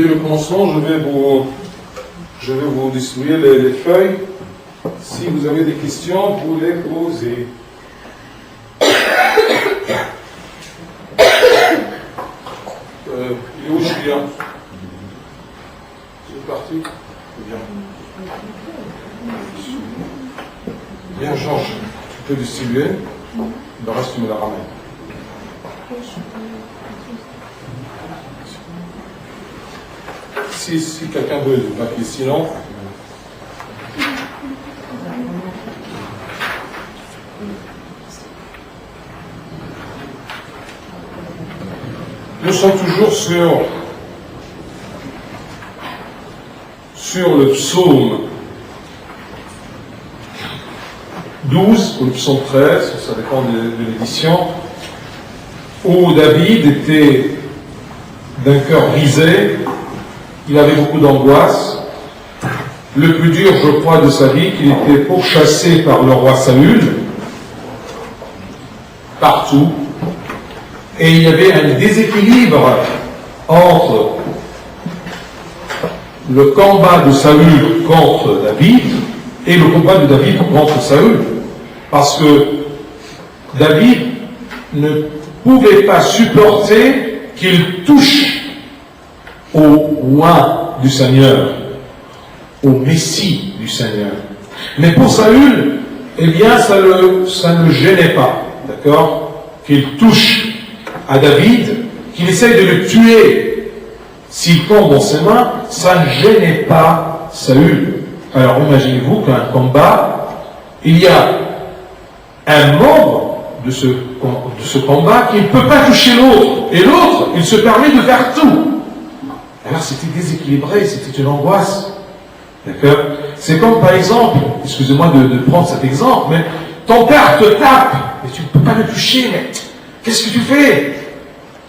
Dès le commencement, je vais vous distribuer les feuilles. Si vous avez des questions, vous les posez. Il est où Julien? C'est parti? Bien. Bien, Georges, tu peux distribuer. Le reste, tu me la ramènes. Si quelqu'un veut du papier, sinon. Nous sommes toujours sur le psaume 12 ou le psaume 13, ça dépend de l'édition, où David était d'un cœur brisé, il avait beaucoup d'angoisse. Le plus dur, je crois, de sa vie, qu'il était pourchassé par le roi Saül, partout, et il y avait un déséquilibre entre le combat de Saül contre David et le combat de David contre Saül. Parce que David ne pouvait pas supporter qu'il touche au roi du Seigneur, au Messie du Seigneur. Mais pour Saül, eh bien, ça ne le gênait pas, d'accord, qu'il touche à David, qu'il essaye de le tuer. S'il tombe dans ses mains, ça ne gênait pas Saül. Alors imaginez-vous qu'un combat, il y a un membre de ce combat qui ne peut pas toucher l'autre, et l'autre, il se permet de faire tout. Alors c'était déséquilibré, c'était une angoisse. D'accord? C'est comme par exemple, excusez-moi de prendre cet exemple, mais ton père te tape, mais tu ne peux pas le toucher, mais qu'est-ce que tu fais?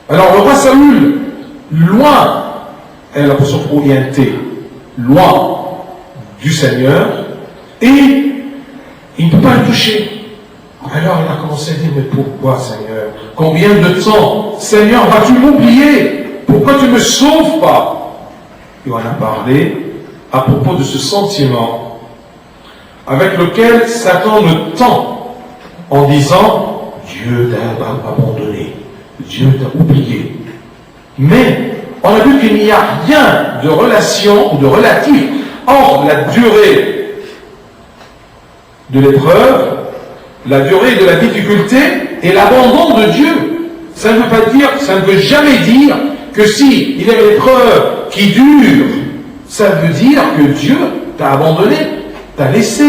Alors le roi Saül, loin, est la position orientée, loin du Seigneur, et il ne peut pas le toucher. Alors il a commencé à dire, mais pourquoi Seigneur? Combien de temps? Seigneur, vas-tu m'oublier? Pourquoi tu ne me sauves pas? Il en a parlé à propos de ce sentiment avec lequel Satan le tend en disant, Dieu t'a abandonné, Dieu t'a oublié. Mais on a vu qu'il n'y a rien de relation ou de relatif entre la durée de l'épreuve, la durée de la difficulté et l'abandon de Dieu. Ça ne veut pas dire, ça ne veut jamais dire que si il y a une épreuve qui dure, ça veut dire que Dieu t'a abandonné, t'a laissé.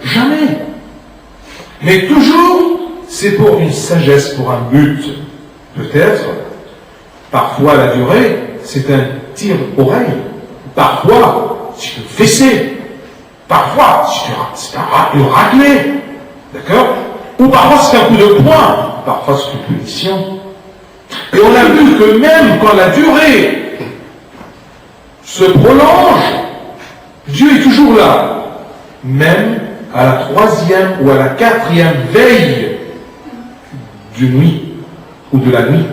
Jamais. Mais toujours, c'est pour une sagesse, pour un but. Peut-être, parfois la durée, c'est un tire-oreille. Parfois, c'est une fessée. Parfois, c'est une raclée. D'accord? Ou parfois, c'est un coup de poing. Parfois, c'est une punition. Et on a vu que même quand la durée se prolonge, Dieu est toujours là. Même à la 3e ou à la 4e veille de nuit ou de la nuit.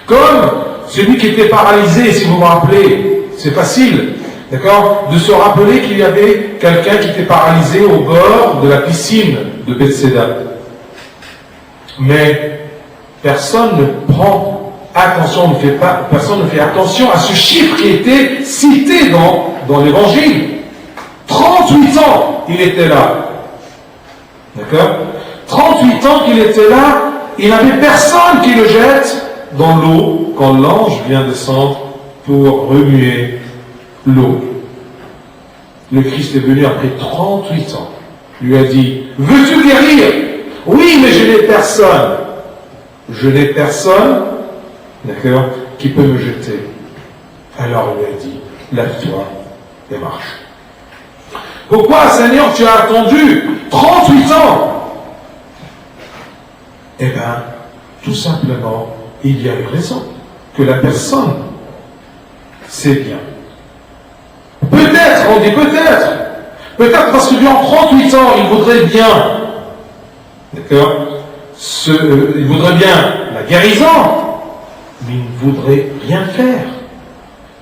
Comme celui qui était paralysé, si vous vous rappelez, c'est facile, d'accord, de se rappeler qu'il y avait quelqu'un qui était paralysé au bord de la piscine de Bethséda. Mais personne ne prend attention, personne ne fait attention à ce chiffre qui était cité dans l'évangile. 38 ans, il était là. D'accord? 38 ans qu'il était là, il n'avait personne qui le jette dans l'eau quand l'ange vient descendre pour remuer l'eau. Le Christ est venu après 38 ans. Il lui a dit, veux-tu guérir? Oui, mais je n'ai personne. Je n'ai personne, d'accord, qui peut me jeter. Alors il lui a dit, lève-toi et marche. Pourquoi, Seigneur, tu as attendu 38 ans? Eh bien, tout simplement, il y a une raison. Que la personne sait bien. Peut-être, on dit peut-être. Peut-être parce que durant 38 ans, il voudrait bien, d'accord, il voudrait bien la guérison, mais il ne voudrait rien faire.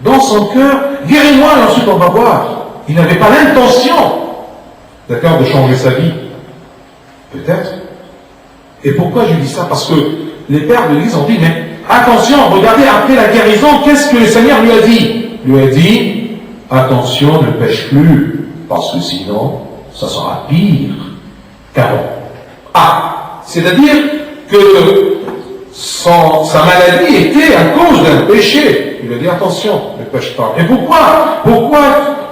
dans son cœur, guéris-moi et ensuite on va voir. Il n'avait pas l'intention, d'accord, de changer sa vie. Peut-être. Et pourquoi je dis ça? Parce que les pères de l'Église ont dit, mais attention, regardez, après la guérison, qu'est-ce que le Seigneur lui a dit? Il lui a dit, attention, ne pêche plus, parce que sinon, ça sera pire qu'avant. Ah, c'est-à-dire que sa maladie était à cause d'un péché. Il lui a dit, attention, ne pêche pas. Et pourquoi? Pourquoi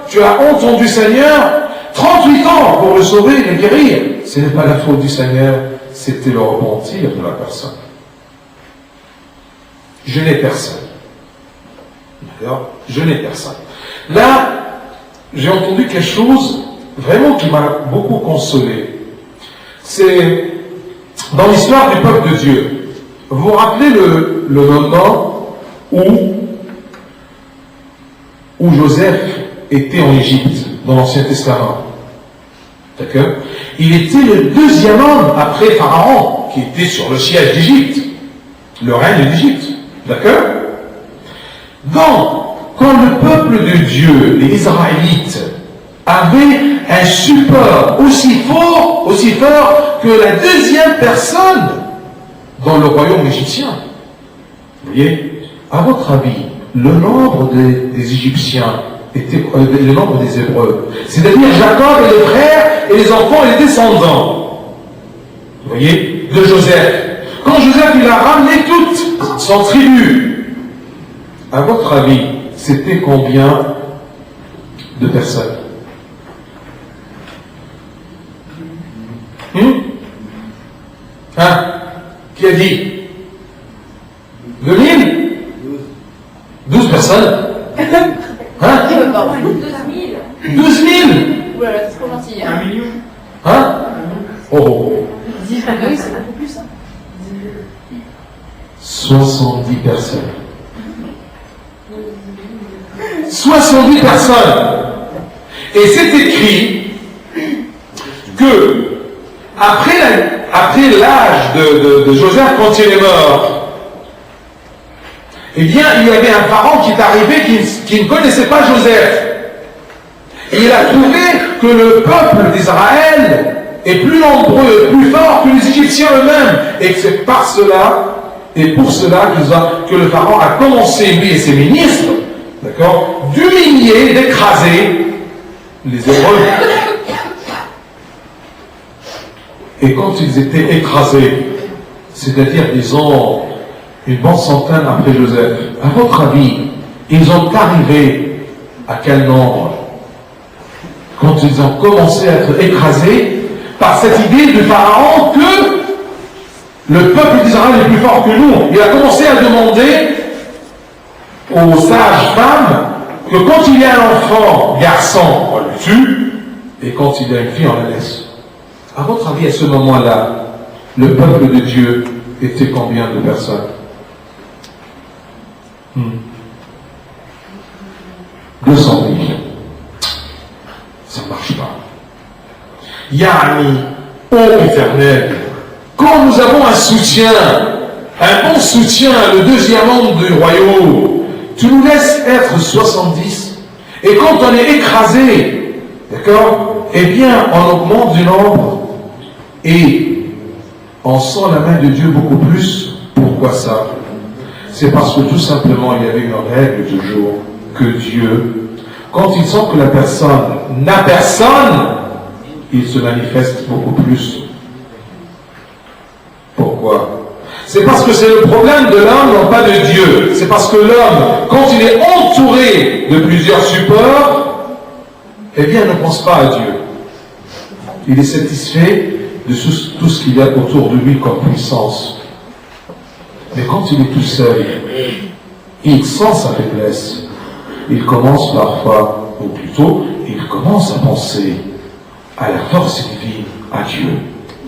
tu as entendu du Seigneur 38 ans pour le sauver et le guérir? Ce n'est pas la faute du Seigneur, c'était le repentir de la personne. Je n'ai personne. D'accord? Je n'ai personne. Là, j'ai entendu quelque chose vraiment qui m'a beaucoup consolé. C'est dans l'histoire du peuple de Dieu. Vous vous rappelez le moment où Joseph était en Égypte, dans l'Ancien Testament. D'accord? Il était le deuxième homme après Pharaon, qui était sur le siège d'Égypte, le règne d'Égypte. D'accord? Donc, quand le peuple de Dieu, les Israélites, avait un support aussi fort que la deuxième personne dans le royaume égyptien. Vous voyez? À votre avis, le nombre des Égyptiens était le nombre des Hébreux, c'est-à-dire Jacob et les frères et les enfants et les descendants, vous voyez, de Joseph. Quand Joseph il a ramené toute son tribu, à votre avis, c'était combien de personnes? Hein? Qui a dit 2000? 12 personnes? Hein? 12 000? Oula, c'est trop gentil. 1 million. Hein? Oh. 10 oui, c'est beaucoup plus. 70 personnes. 70 personnes. Et c'est écrit que après l'âge de Joseph quand il est mort, eh bien, il y avait un pharaon qui est arrivé qui ne connaissait pas Joseph. Et il a trouvé que le peuple d'Israël est plus nombreux, plus fort que les Égyptiens eux-mêmes. Et que c'est par cela, et pour cela que le pharaon a commencé, lui et ses ministres, d'accord, d'humilier, d'écraser les Hébreux. Et quand ils étaient écrasés, c'est-à-dire, disons, une bonne centaine après Joseph, à votre avis, ils ont arrivé à quel nombre? Quand ils ont commencé à être écrasés par cette idée du pharaon que le peuple d'Israël est plus fort que nous, il a commencé à demander aux sages femmes que quand il y a un enfant garçon, on le tue, et quand il y a une fille, on la laisse. À votre avis, à ce moment-là, le peuple de Dieu était combien de personnes? 200 000. Ça ne marche pas. Yani, ô Éternel, quand nous avons un soutien, un bon soutien, le deuxième homme du royaume, tu nous laisses être 70. Et quand on est écrasé, d'accord, eh bien, on augmente du nombre et on sent la main de Dieu beaucoup plus. Pourquoi ça? C'est parce que tout simplement, il y avait une règle du jour que Dieu, quand il sent que la personne n'a personne, il se manifeste beaucoup plus. Pourquoi? C'est parce que c'est le problème de l'homme, non pas de Dieu. C'est parce que l'homme, quand il est entouré de plusieurs supports, eh bien, ne pense pas à Dieu. Il est satisfait de tout ce qu'il y a autour de lui comme puissance. Mais quand il est tout seul, il sent sa faiblesse. Il commence parfois, ou plutôt, il commence à penser à la force divine, à Dieu.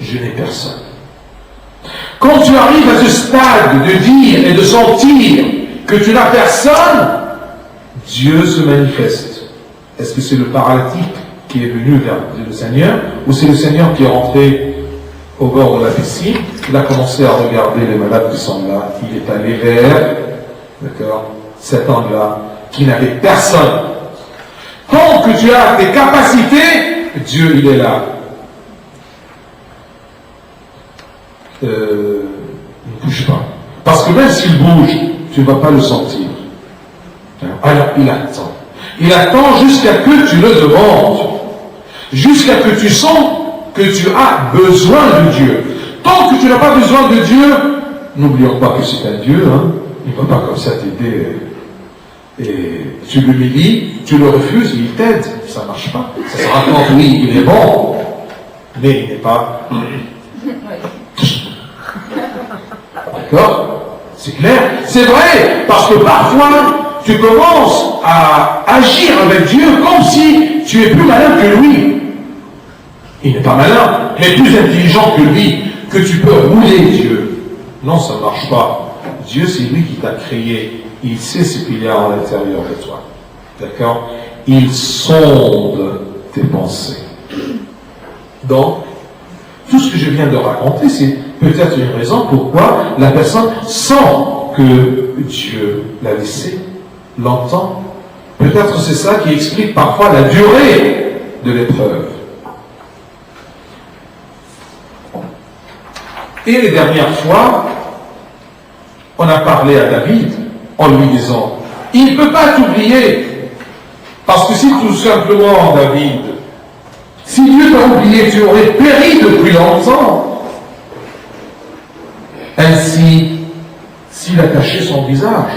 Je n'ai personne. Quand tu arrives à ce stade de dire et de sentir que tu n'as personne, Dieu se manifeste. Est-ce que c'est le paralytique qui est venu vers le Seigneur, ou c'est le Seigneur qui est rentré au bord de la piscine? Il a commencé à regarder les malades qui sont là. Il est allé vers, d'accord, cet homme-là, qui n'avait personne. Tant que tu as tes capacités, Dieu, il est là. Ne bouge pas. Parce que même s'il bouge, tu ne vas pas le sentir. Alors, il attend. Il attend jusqu'à que tu le demandes. Jusqu'à que tu sens que tu as besoin de Dieu. Tant que tu n'as pas besoin de Dieu, n'oublions pas que c'est un Dieu, hein. Il ne va pas comme ça t'aider. Et tu l'humilies, tu le refuses, il t'aide. Ça ne marche pas. Ça se raconte, oui, il est bon, mais il n'est pas. D'accord? C'est clair? C'est vrai, parce que parfois, tu commences à agir avec Dieu comme si tu es plus malin que lui. Il n'est pas malin, mais plus intelligent que lui, que tu peux rouler Dieu. Non, ça ne marche pas. Dieu, c'est lui qui t'a créé. Il sait ce qu'il y a à l'intérieur de toi. D'accord? Il sonde tes pensées. Donc, tout ce que je viens de raconter, c'est peut-être une raison pourquoi la personne sent que Dieu l'a laissé longtemps. Peut-être c'est ça qui explique parfois la durée de l'épreuve. Et les dernières fois, on a parlé à David en lui disant, il ne peut pas t'oublier. Parce que si tout simplement, David, si Dieu t'a oublié, tu aurais péri depuis longtemps. Ainsi, s'il a caché son visage,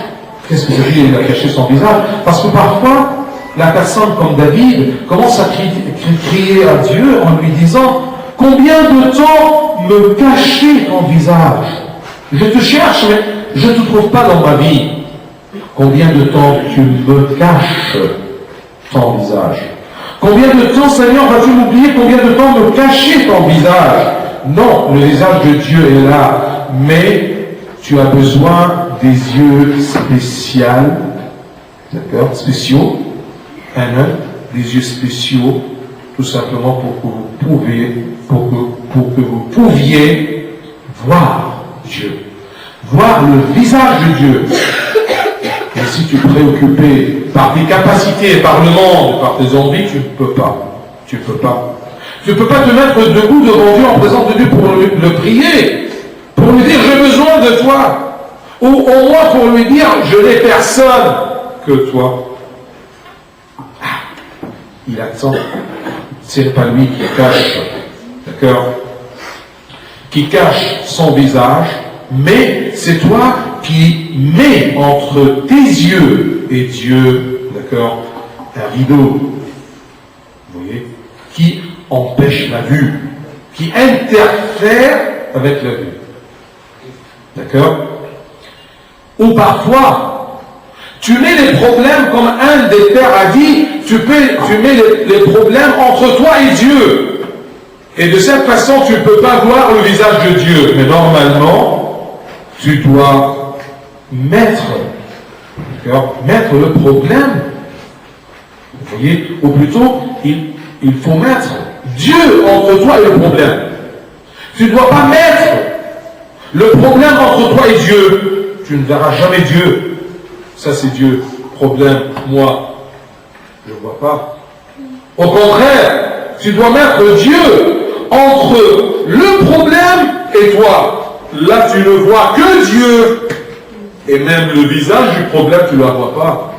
qu'est-ce que ça veut dire, il a caché son visage? Parce que parfois, la personne comme David commence à crier à Dieu en lui disant, combien de temps me cacher ton visage? Je te cherche, mais je ne te trouve pas dans ma vie. Combien de temps tu me caches ton visage? Combien de temps, Seigneur, vas-tu m'oublier? Combien de temps me cacher ton visage? Non, le visage de Dieu est là, mais tu as besoin des yeux spéciaux, d'accord, spéciaux, des yeux spéciaux, tout simplement pour que vous pouviez voir Dieu, voir le visage de Dieu. Et si tu es préoccupé par tes capacités, par le monde, par tes envies, tu ne peux pas. Tu ne peux pas. Tu ne peux pas te mettre debout devant Dieu en présence de Dieu pour le prier, pour lui dire j'ai besoin de toi, ou au moins pour lui dire je n'ai personne que toi. Il attend. C'est pas lui qui cache, d'accord, qui cache son visage, mais c'est toi qui mets entre tes yeux et Dieu, d'accord, un rideau, vous voyez, qui empêche la vue, qui interfère avec la vue, d'accord. Ou parfois, tu mets les problèmes, comme un des pères a dit, tu mets les problèmes entre toi et Dieu. Et de cette façon, tu ne peux pas voir le visage de Dieu. Mais normalement, tu dois mettre le problème. Vous voyez, ou plutôt, il faut mettre Dieu entre toi et le problème. Tu ne dois pas mettre le problème entre toi et Dieu. Tu ne verras jamais Dieu. Ça, c'est Dieu. Problème, moi, je ne vois pas. Au contraire, tu dois mettre Dieu entre le problème et toi. Là, tu ne vois que Dieu. Et même le visage du problème, tu ne le vois pas.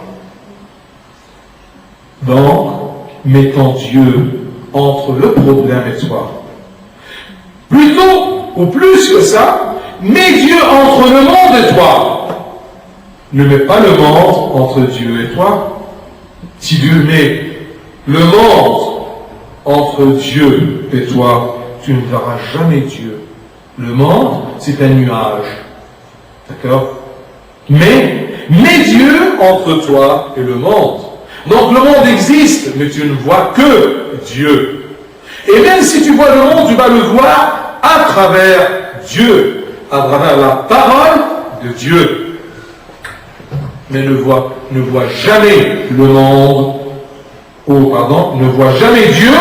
Donc, mettons Dieu entre le problème et toi. Plutôt, ou plus que ça, mets Dieu entre le monde et toi. Ne mets pas le monde entre Dieu et toi. Si Dieu met le monde entre Dieu et toi, tu ne verras jamais Dieu. Le monde, c'est un nuage. D'accord? Mais mets Dieu entre toi et le monde. Donc le monde existe, mais tu ne vois que Dieu. Et même si tu vois le monde, tu vas le voir à travers Dieu, à travers la parole de Dieu. Mais ne vois jamais le monde, ne vois jamais Dieu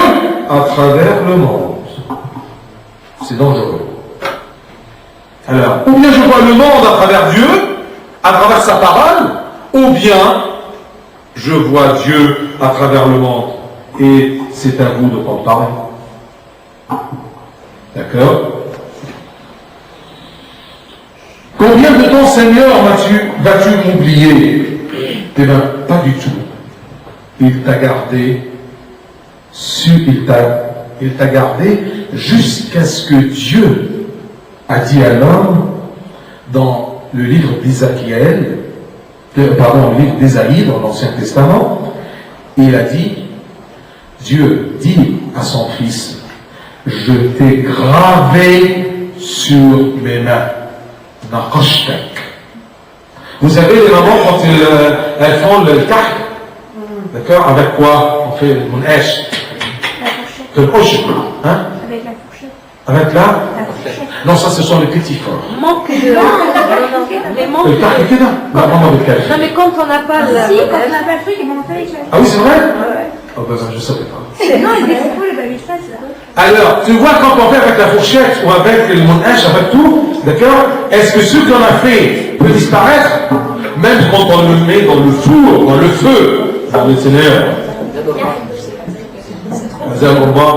à travers le monde. C'est dangereux. Alors, ou bien je vois le monde à travers Dieu, à travers sa parole, ou bien je vois Dieu à travers le monde. Et c'est à vous de comparer. D'accord? Combien de temps, Seigneur, vas-tu m'oublier? Eh bien, pas du tout. Il t'a gardé, il t'a gardé jusqu'à ce que Dieu a dit à l'homme dans le livre d'Ésaïe, le livre d'Ésaïe dans l'Ancien Testament, il a dit, Dieu dit à son fils, je t'ai gravé sur mes mains. Vous savez, les mamans, quand elles font le kahk, d'accord, avec quoi on fait le mun'ash? La fourchette. Hein? Avec la fourchette. Avec La fourchette. Non, ça, ce sont les petits forts. Manque de... Mais manque Le kahk, de... c'est là. La maman de kahk. Non, mais quand on n'a pas le... Si, quand on n'a pas le truc, ils m'ont fait avec la... Ah oui, c'est vrai? Ouais. Oh ben, je ne savais pas. Non, il découpe le baby face, là. Alors, tu vois, quand on fait avec la fourchette ou avec le montage, avec tout, d'accord, est-ce que ce qu'on a fait peut disparaître? Même quand on le met dans le four, dans le feu, dans le ténèbres. Le urbain,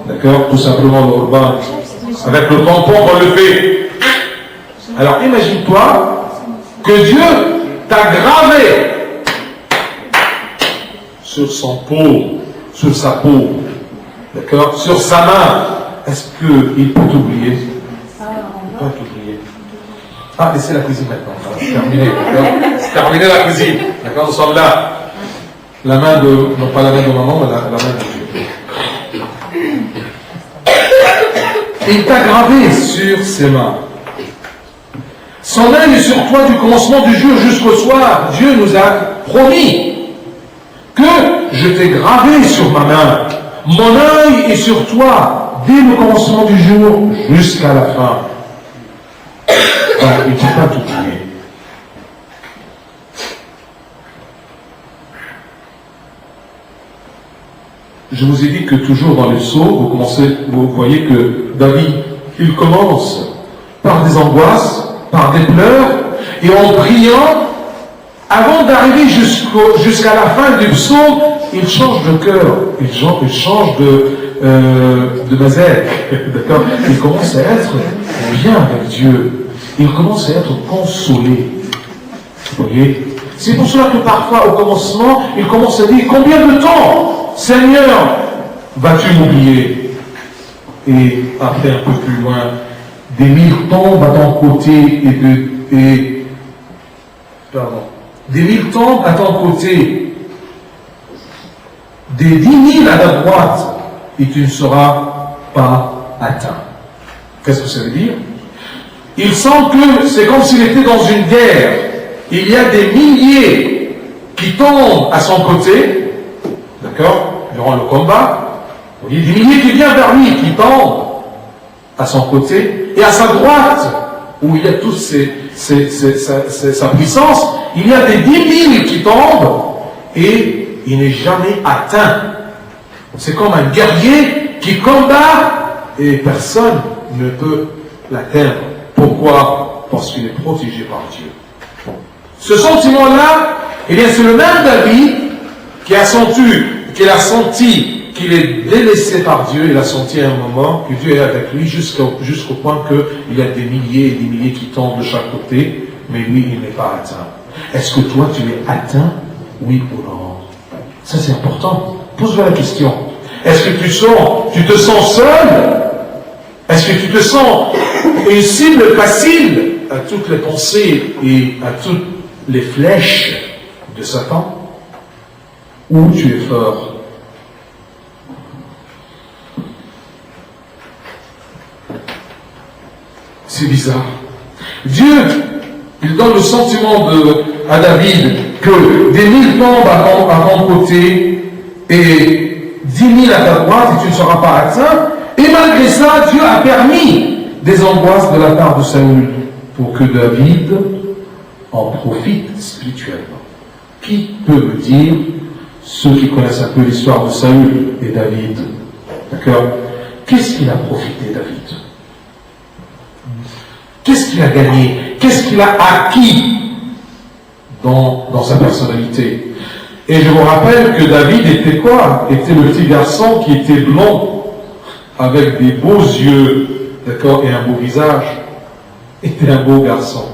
d'accord, tout simplement le urbain. Avec le tampon, on le fait. Alors, imagine-toi que Dieu t'a gravé sur son peau, sur sa peau, d'accord, sur sa main. Est-ce qu'il peut t'oublier? Il peut t'oublier. Ah, laissez la cuisine maintenant. C'est terminé, d'accord? C'est terminé la cuisine. D'accord, nous sommes là. La main de, non pas la main de maman, mais la main de Dieu. Il t'a gravé sur ses mains. Son œil est sur toi du commencement du jour jusqu'au soir. Dieu nous a promis que je t'ai gravé sur ma main. Mon œil est sur toi dès le commencement du jour jusqu'à la fin. Il ne faut pas t'oublier. Je vous ai dit que toujours dans les psaumes, vous voyez que David, il commence par des angoisses, par des pleurs, et en priant, avant d'arriver jusqu'à la fin du psaume, il change de cœur, il change de mazette, d'accord? Il commence à être bien avec Dieu, il commence à être consolé. Vous voyez? C'est pour cela que parfois, au commencement, il commence à dire, combien de temps, Seigneur, vas-tu m'oublier? Et après, un peu plus loin, des mille tombent à ton côté des mille tombent à ton côté, des 10 000 à la droite, et tu ne seras pas atteint. Qu'est-ce que ça veut dire? Il sent que c'est comme s'il était dans une guerre. Il y a des milliers qui tombent à son côté, d'accord, durant le combat. Il y a des milliers qui viennent vers lui, qui tombent à son côté, et à sa droite, où il y a toute sa puissance, il y a des 10 000 qui tombent, et il n'est jamais atteint. C'est comme un guerrier qui combat, et personne ne peut l'atteindre. Pourquoi? Parce qu'il est protégé par Dieu. Ce sentiment-là, eh bien, c'est le même David qui a senti qu'il est délaissé par Dieu. Il a senti à un moment que Dieu est avec lui jusqu'au point qu'il y a des milliers et des milliers qui tombent de chaque côté, mais lui, il n'est pas atteint. Est-ce que toi, tu es atteint? Oui ou non? Ça, c'est important. Pose-toi la question. Est-ce que tu te sens seul? Est-ce que tu te sens une cible facile à toutes les pensées et à toutes les flèches de Satan? Ou tu es fort? C'est bizarre. Dieu, il donne le sentiment à David que des 1000 tombent à ton côté et 10 000 à ta droite et tu ne seras pas atteint. Et malgré ça, Dieu a permis des angoisses de la part de Saül pour que David en profite spirituellement. Qui peut me dire, ceux qui connaissent un peu l'histoire de Saül et David, d'accord, qu'est-ce qu'il a profité, David? Qu'est-ce qu'il a gagné? Qu'est-ce qu'il a acquis dans sa personnalité? Et je vous rappelle que David était quoi? Était le petit garçon qui était blond, avec des beaux yeux, d'accord, et un beau visage. Était un beau garçon.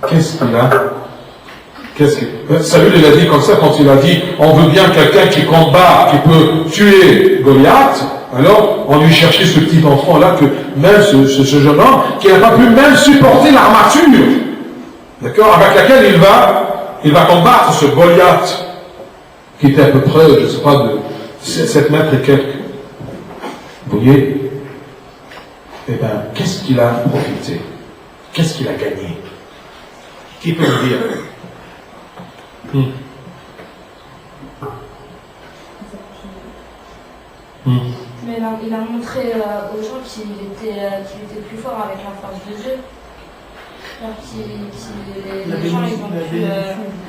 Qu'est-ce qu'il a? Saül, il a dit comme ça quand il a dit on veut bien quelqu'un qui combat, qui peut tuer Goliath. Alors on lui cherchait ce petit enfant là, que même ce jeune homme qui n'a pas pu même supporter l'armature, d'accord, avec laquelle il va combattre ce Goliath qui était à peu près, je ne sais pas, de 7 mètres et quelques. Vous voyez? Eh bien, qu'est-ce qu'il a profité? Qu'est-ce qu'il a gagné? Qui peut le dire? Mais il a montré aux gens qu'il était plus fort avec la force de Dieu. Les gens, ils ont pu.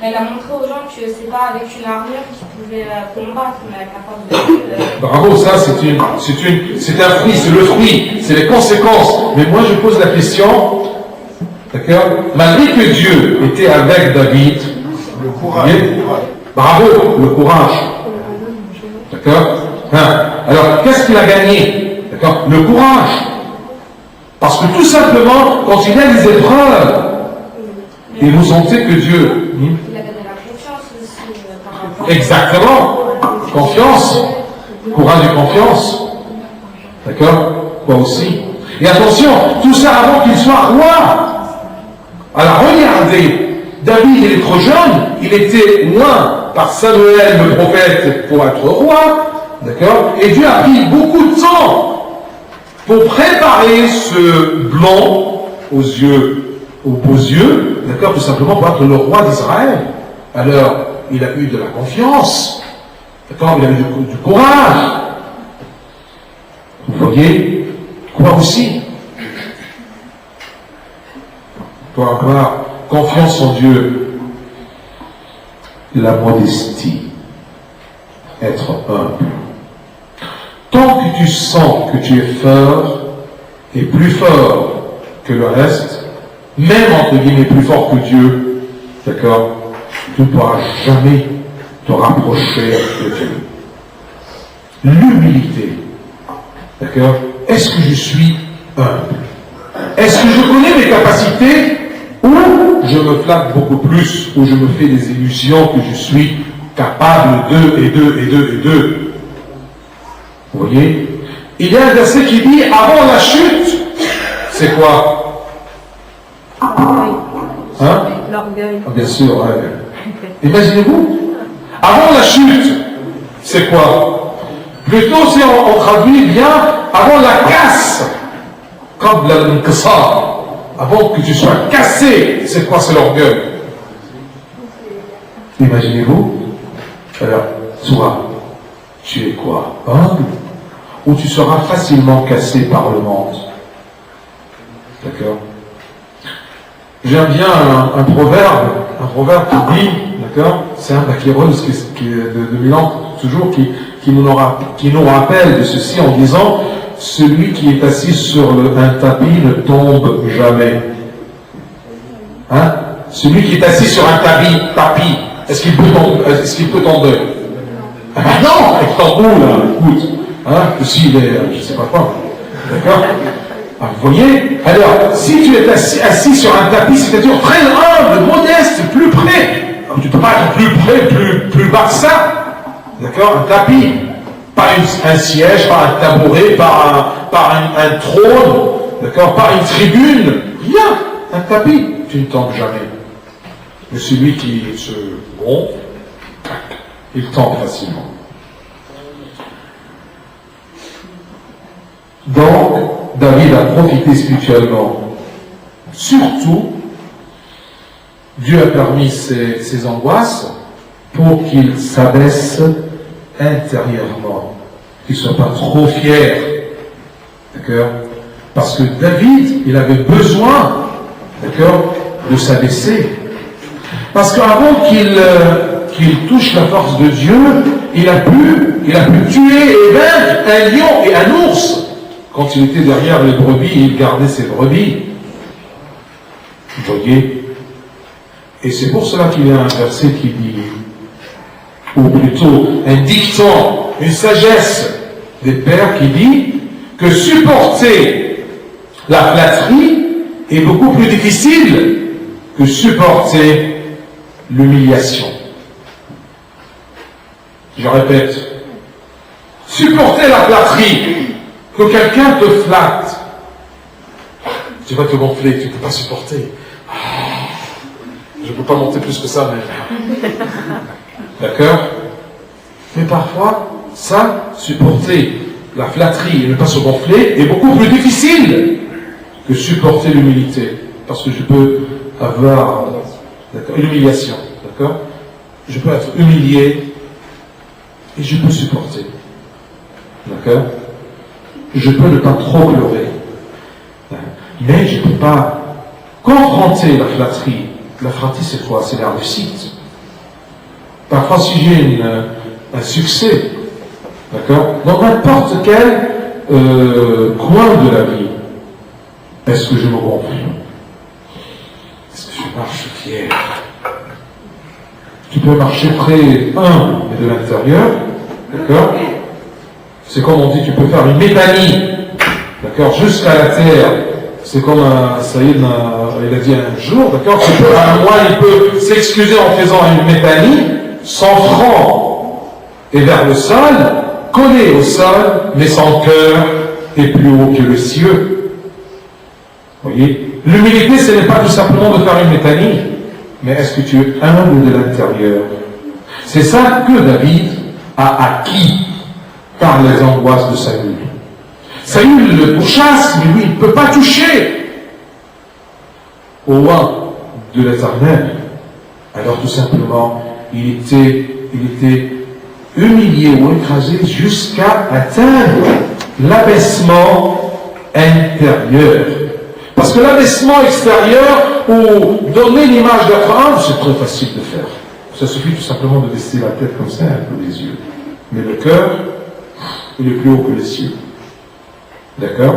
Il a montré aux gens que c'est pas avec une armure qu'ils pouvaient combattre, mais avec la force de Dieu. Bravo, ça c'est un fruit, c'est le fruit, c'est les conséquences. Mais moi je pose la question, d'accord, malgré que Dieu était avec David, le courage. Bravo, le courage. D'accord? Alors, qu'est-ce qu'il a gagné? D'accord? Le courage. Parce que tout simplement, quand il y a des épreuves, et vous sentez que Dieu... Il a gagné la confiance aussi par rapport à... Exactement. Confiance. Courage et confiance. D'accord? Quoi aussi. Et attention, tout ça avant qu'il soit roi. Alors regardez, David, il est trop jeune, il était loin par Samuel, le prophète, pour être roi. D'accord? Et Dieu a pris beaucoup de temps pour préparer ce blond aux beaux yeux, d'accord, tout simplement pour être le roi d'Israël. Alors, il a eu de la confiance, d'accord, il a eu du courage. Vous voyez, quoi aussi? Pour avoir confiance en Dieu, la modestie, être humble. Tant que tu sens que tu es fort et plus fort que le reste, même entre guillemets plus fort que Dieu, d'accord, tu ne pourras jamais te rapprocher de Dieu. L'humilité, d'accord, est-ce que je suis humble? Est-ce que je connais mes capacités ou je me flatte beaucoup plus, ou je me fais des illusions que je suis capable de. Vous voyez? Il y a un verset qui dit avant la chute, c'est quoi? Hein? L'orgueil. Ah, bien sûr, ouais. Imaginez-vous, avant la chute, c'est quoi? Plutôt si on traduit bien, avant la casse, comme l'inqisar, avant que tu sois cassé, c'est quoi? C'est l'orgueil. Imaginez-vous, alors, toi, tu es quoi? Humble? Ou tu seras facilement cassé par le monde? D'accord? J'aime bien un proverbe qui dit, d'accord, c'est un Bakiros qui de Milan, toujours, qui nous rappelle de ceci en disant, celui qui est assis sur un tapis ne tombe jamais. Hein? Celui qui est assis sur un tapis, est-ce qu'il peut tomber? Ah ben non, avec ton bout là, écoute, hein, s'il est, je sais pas quoi, d'accord? Ah, vous voyez? Alors, si tu es assis sur un tapis, c'est-à-dire très humble, modeste, plus près, tu ne peux pas être plus près, plus bas que ça, d'accord? Un tapis, pas un siège, pas un tabouret, pas un trône, d'accord? Pas une tribune, rien, un tapis, tu ne tombes jamais. Mais celui qui se gonfle, il tombe facilement. Donc, David a profité spirituellement. Surtout, Dieu a permis ces angoisses pour qu'il s'abaisse intérieurement, qu'il ne soit pas trop fier. D'accord? Parce que David, il avait besoin, d'accord, de s'abaisser. Parce qu'avant qu'il touche la force de Dieu, il a pu tuer et vaincre un lion et un ours. Quand il était derrière les brebis, il gardait ses brebis. Vous voyez? Et c'est pour cela qu'il y a un verset qui dit, ou plutôt un dicton, une sagesse des pères qui dit que supporter la flatterie est beaucoup plus difficile que supporter l'humiliation. Je répète, supporter la flatterie, que quelqu'un te flatte, tu vas te gonfler, tu ne peux pas supporter. Je ne peux pas monter plus que ça, mais... D'accord? Mais parfois, ça, supporter la flatterie et ne pas se gonfler est beaucoup plus difficile que supporter l'humilité. Parce que je peux avoir l'humiliation. D'accord? Je peux être humilié et je peux supporter. D'accord? Je peux ne pas trop pleurer. Mais je ne peux pas confronter la flatterie. La flatterie, c'est quoi? C'est la réussite. Parfois, si j'ai un succès, d'accord, dans n'importe quel coin de la vie, est-ce que je me gonfle? Est-ce que je marche fier? Tu peux marcher très humble et de l'intérieur, d'accord? C'est comme on dit, tu peux faire une métanie, d'accord, jusqu'à la terre. C'est comme Saïd il a dit un jour, d'accord, à un mois il peut s'excuser en faisant une métanie, son front est vers le sol, collé au sol, mais son cœur est plus haut que le cieux. Vous voyez, l'humilité, ce n'est pas tout simplement de faire une métanie, mais est-ce que tu es humble de l'intérieur? C'est ça que David a acquis par les angoisses de Saül. Saül le pourchasse, mais lui, il ne peut pas toucher au roi de l'Éternel. Alors tout simplement, il était humilié ou écrasé jusqu'à atteindre l'abaissement intérieur. Parce que l'abaissement extérieur, ou donner l'image d'être humble, c'est très facile de faire. Ça suffit tout simplement de baisser la tête comme ça, un peu les yeux. Mais le cœur, il est plus haut que les cieux. D'accord?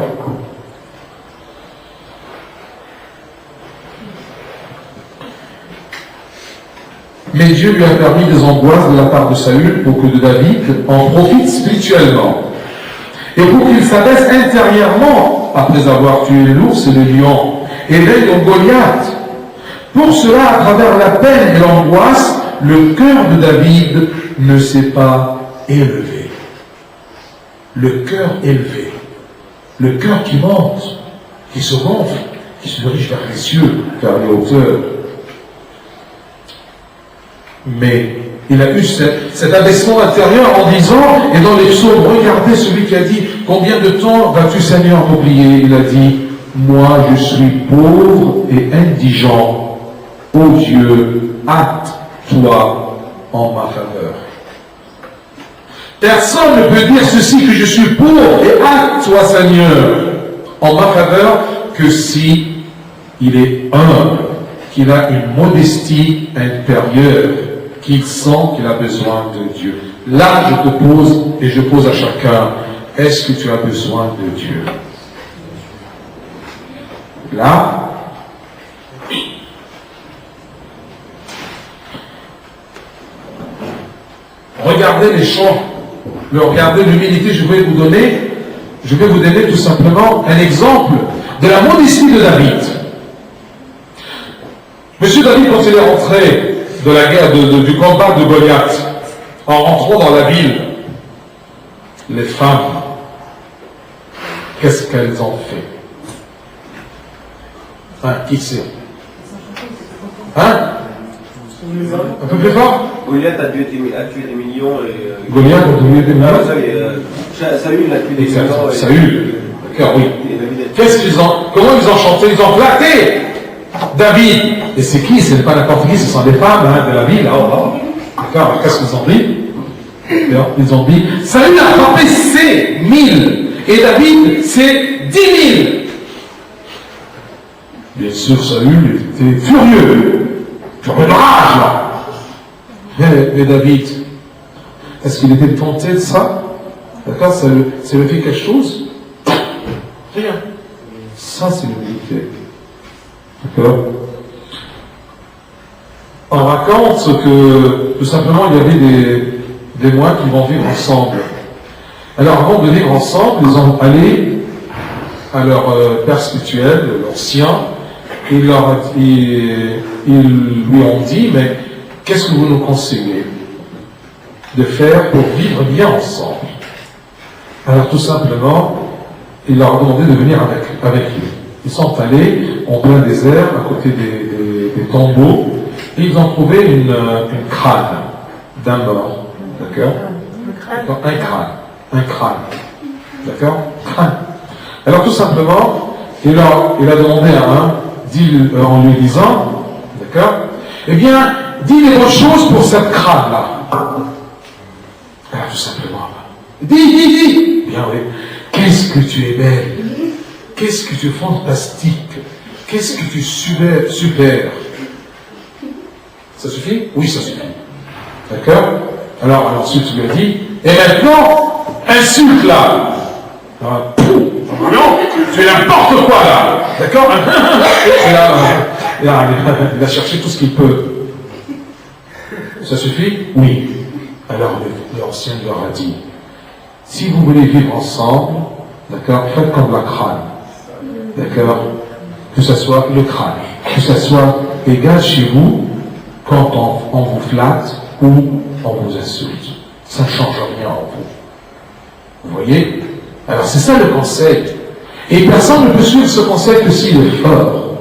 Mais Dieu lui a permis des angoisses de la part de Saül pour que David en profite spirituellement. Et pour qu'il s'abaisse intérieurement après avoir tué l'ours et le lion et règne Goliath. Pour cela, à travers la peine et l'angoisse, le cœur de David ne s'est pas élevé. Le cœur élevé. Le cœur qui monte, qui se gonfle, qui se dirige vers les cieux, vers les hauteurs. Mais il a eu cet abaissement intérieur en disant, et dans les psaumes, regardez celui qui a dit, combien de temps vas-tu Seigneur m'oublier? Il a dit, moi je suis pauvre et indigent. Ô Dieu, hâte-toi en ma faveur. Personne ne peut dire ceci, que je suis pauvre et hâte-toi Seigneur en ma faveur, que si il est humble, qu'il a une modestie intérieure, qu'il sent qu'il a besoin de Dieu. Là, je te pose et je pose à chacun, est-ce que tu as besoin de Dieu? Là, regardez les chants, regardez l'humilité, je vais vous donner tout simplement un exemple de la modestie de David. Monsieur David, quand il est rentré de la guerre, du combat de Goliath, en rentrant dans la ville, les femmes, qu'est-ce qu'elles ont fait? Hein, qui sait? Hein? Un peu plus fort? Goliath a tué des millions et... Goliath a tué des millions? Saül a tué des millions. Saül, d'accord, oui. Qu'est-ce qu'ils ont... Comment ils ont chanté? Ils ont flatté David. Et c'est qui? Ce n'est pas n'importe qui, ce sont des femmes de la ville. Oh. D'accord, qu'est-ce qu'ils ont dit? Ils ont dit, Saül a frappé ses 1000 et David c'est 10 000. Bien sûr, Saül était furieux. J'aurais de rage là. Mais David, est-ce qu'il était tenté de ça? D'accord, ça lui fait quelque chose? Rien. Ça, c'est l'humilité. D'accord? on raconte que tout simplement il y avait des moines qui vont vivre ensemble. Alors avant de vivre ensemble, ils ont allé à leur père spirituel, l'ancien, et ils lui ont dit, mais qu'est-ce que vous nous conseillez de faire pour vivre bien ensemble? Alors tout simplement, il leur a demandé de venir avec lui. Ils sont allés en plein désert, à côté des tombeaux, et ils ont trouvé une crâne d'un mort. D'accord? Un crâne. D'accord? Crâne. Alors tout simplement, il a demandé à un, en lui disant, d'accord? Eh bien, dis les bonnes choses pour cette crâne-là. Alors tout simplement, dis. Bien oui. Qu'est-ce que tu es belle. Qu'est-ce que tu es fantastique. Qu'est-ce que tu es super. Ça suffit? Oui, ça suffit. D'accord? Alors ensuite, tu lui as dit, et maintenant, insulte-la. Non, tu es n'importe quoi là. D'accord? Il a cherché tout ce qu'il peut. Ça suffit? Oui. Alors l'ancien leur a dit, si vous voulez vivre ensemble, d'accord, faites comme la crâne. D'accord? Que ce soit le crâne, que ce soit égal chez vous quand on vous flatte ou on vous insulte. Ça ne change rien en vous. Vous voyez? Alors c'est ça le conseil. Et personne ne peut suivre ce conseil que s'il est fort.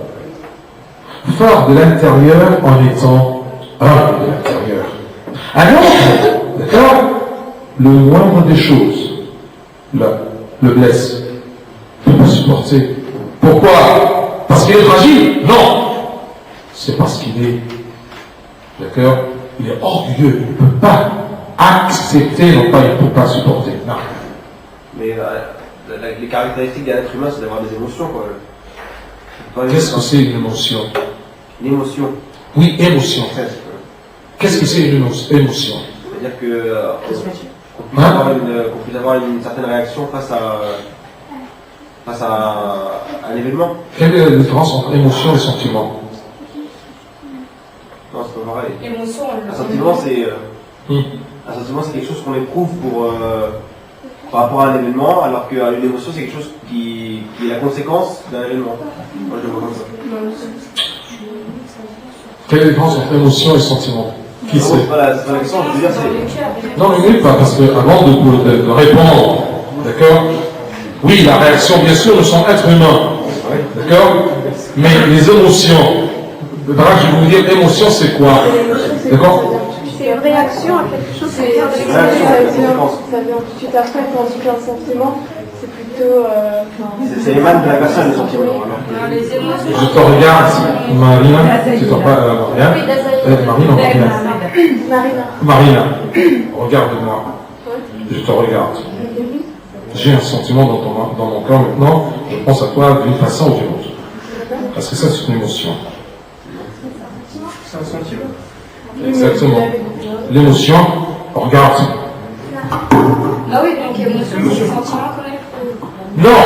Fort de l'intérieur en étant humble de l'intérieur. Alors, d'accord, le moindre des choses le blesse. Il ne peut pas supporter. Pourquoi? Parce qu'il est fragile? Non. C'est parce qu'il est, d'accord, il est orgueilleux. Il ne peut pas accepter, non pas, il ne peut pas supporter. Non. Mais les caractéristiques d'un être humain, c'est d'avoir des émotions, quoi. Qu'est-ce que c'est une émotion? L'émotion. Oui, émotion. Qu'est-ce que c'est une émotion? C'est-à-dire qu'on puisse avoir une certaine réaction face à un événement. Quelle est la différence entre émotion et sentiment? Non, c'est pas pareil. L'émotion, Un sentiment, c'est quelque chose qu'on éprouve par rapport à un événement, alors qu'une émotion, c'est quelque chose qui est la conséquence d'un événement. Moi, je le vois comme ça. Quelle est la différence entre émotion et sentiment? Qui sait? C'est pas la question, je veux dire, c'est... Non, mais oui, pas, parce que avant de répondre, d'accord? Oui, la réaction, bien sûr, nous sommes êtres humains, d'accord? Mais les émotions, je vais vous dire, émotion, c'est quoi? D'accord? C'est une réaction à quelque chose. Ça vient tout de suite après, tandis qu'un sentiment, c'est plutôt... C'est l'émane de la personne, le sentiment. Les émotions. Je te regarde, Marina, tu t'en parles, Marina, regarde-moi. Je te regarde. J'ai un sentiment dans mon cœur maintenant, je pense à toi d'une façon ou d'une autre. Parce que ça, c'est une émotion. C'est un sentiment. Exactement. L'émotion, regarde. Ah oui, donc émotion, c'est le sentiment qu'on éprouve. Non,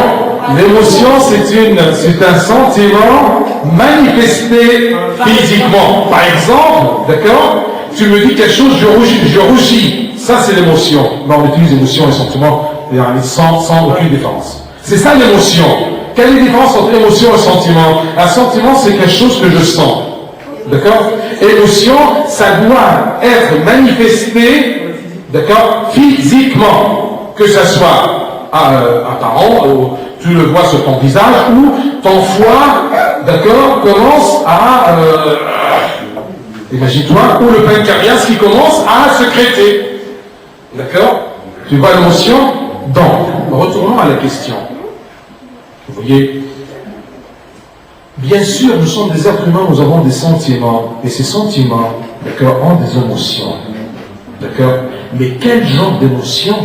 l'émotion, c'est un sentiment manifesté physiquement. Par exemple, d'accord, tu me dis quelque chose, je rougis. Ça, c'est l'émotion. Non, on utilise émotion et sentiment sans aucune différence. C'est ça l'émotion. Quelle est la différence entre émotion et sentiment? Un sentiment, c'est quelque chose que je sens. D'accord? Émotion, ça doit être manifesté, d'accord, physiquement. Que ça soit apparent, tu le vois sur ton visage, ou ton foie, d'accord, commence à... imagine-toi, ou le pancréas qui commence à sécréter. D'accord? Tu vois l'émotion? Donc, retournons à la question. Vous voyez? Bien sûr, nous sommes des êtres humains, nous avons des sentiments. Et ces sentiments, d'accord, ont des émotions. D'accord? Mais quel genre d'émotion?